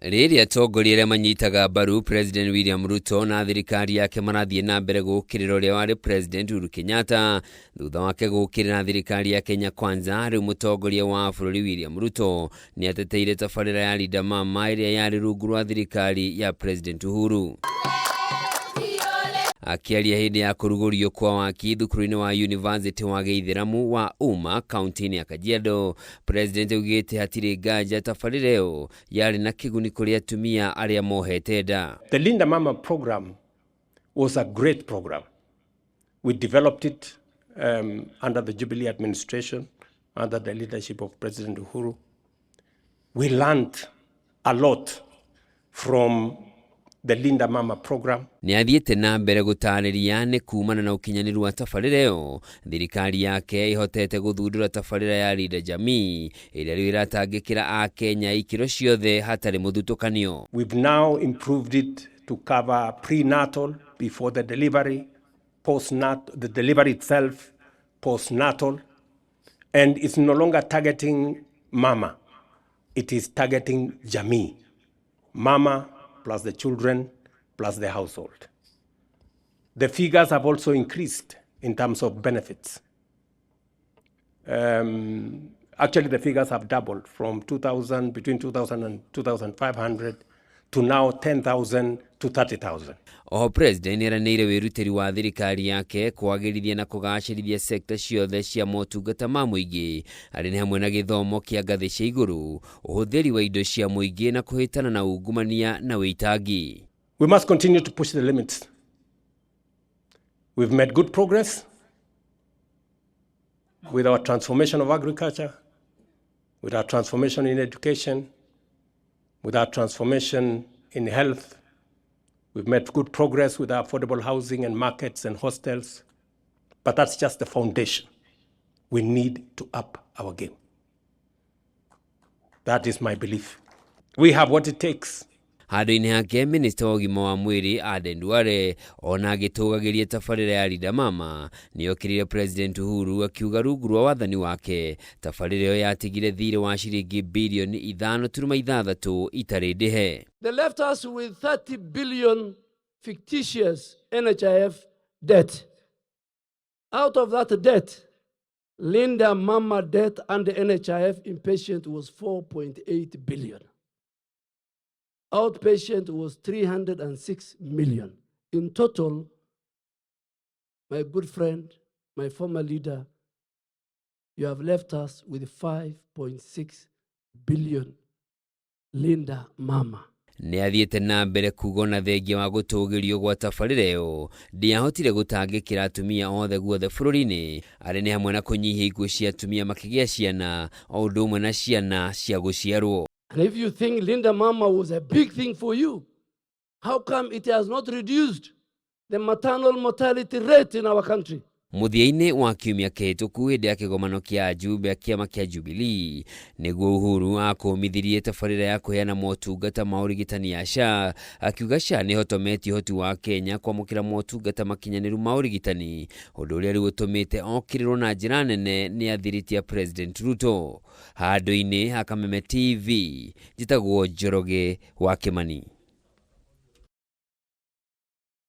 Rĩrĩa atongoria arĩa manyitaga mbaru President William Ruto na thirikari yake marathiĩ na mbere gũkĩrĩra ũrĩa warĩ President Uhuru Kenyatta thutha wake gũkĩrĩra thirikari ya Kenya Kwanza, rĩu mũtongoria wa bũrũri William Ruto nĩ ateteire tabarĩra ya Linda Mama ĩrĩa yarĩ rungu rwa thirikari ya President Uhuru. Akiaria hĩndĩ ya kũrugũrio kwa waki thukuru-inĩ wa University wa Gĩithĩramu wa Uma kaunti-inĩ ya Kajiado, President augĩte hatirĩ nganja tabarĩra ĩyo yarĩ na kĩguni kũrĩ atumia arĩa mohete nda. The Linda Mama program was a great program. We developed it under the Jubilee administration, under the leadership of President Uhuru. We learned a lot from the Linda Mama program. Ni athiĩte na mbere gũtarĩria nĩ kumana na ũkinyanĩru wa tabarĩra ĩyo thirikari yake ihotete gũthundũra tabarĩra ya Linda Jamii ĩrĩa rĩu ĩratangĩkĩra Akenya ikĩro ciothe hatarĩ mũthutũkanio. We've now improved it to cover prenatal, before the delivery, postnatal, the delivery itself, postnatal, and it's no longer targeting mama. It is targeting Jamii. Mama plus the children, plus the household. The figures have also increased in terms of benefits. Actually, the figures have doubled from 2,000, between 2,000 and 2,500 to now 10,000 to 30,000. President eranĩire wĩrutĩri wa thirikari yake kwagĩrithia na kũgacĩrithia sekta ciothe cia motungata ma mũingĩ arĩ nĩ hamwe na gĩthomo kĩa ngathĩ cia igũrũ, ũhũthĩri wa indo cia mũingĩ na kũhĩtana na ungumania na wĩitangi. We must continue to push the limits. We've made good progress with our transformation of agriculture, with our transformation in education, with our transformation in health. We've made good progress with our affordable housing and markets and hostels, but that's just the foundation. We need to up our game. That is my belief. We have what it takes. Handũ-inĩ hake Minister wa ũgima wa mwĩrĩ Aden Duale ona agĩtũgagĩria tabarĩra ya Linda Mama nĩ okĩrire President Uhuru akiuga rungu rwa wathani wake tabarĩra ĩyo yatigire thirĩ wa ciringi bilioni 5.6 itarĩ ndĩhe. They left us with 30 billion fictitious NHIF debt. Out of that debt, Linda Mama debt under NHIF inpatient was 4.8 billion. Outpatient was 306 million. In total, my good friend, my former leader, you have left us with 5.6 billion Linda Mama. Nĩ athiĩte na mbere kuuga na thengia wa gũtũgĩrio gwa tabarĩra ĩyo ndiahotire gũtangĩkĩra atumia othe guothe bũrũri-inĩ arĩ nĩ hamwe na kũnyihia ikuũ cia atumia makĩgĩa ciana o ũndũ ũmwe na ciana cia gũciarwo. And if you think Linda Mama was a big thing for you, how come it has not reduced the maternal mortality rate in our country? Mũthia-inĩ wa kiumia kĩhĩtũku hĩndĩ ya kĩgomano kĩa ajumbe a kĩama kĩa Jubilee nĩguo Uhuru akũmithirie tabarĩra ya kũheana motungata ma ũrigitani ya SHA, akiuga SHA nĩ hotometie ũhoti wa Kenya kwamũkĩra motungata makinyanĩru ma ũrigitani, ũndũ ũrĩa rĩu ũtũmĩte okĩrĩrwo na njĩra nene nĩ athiriti ya President Ruto. Handũ-inĩ ha Kameme TV, njĩtagwo Njoroge wa Kĩmani.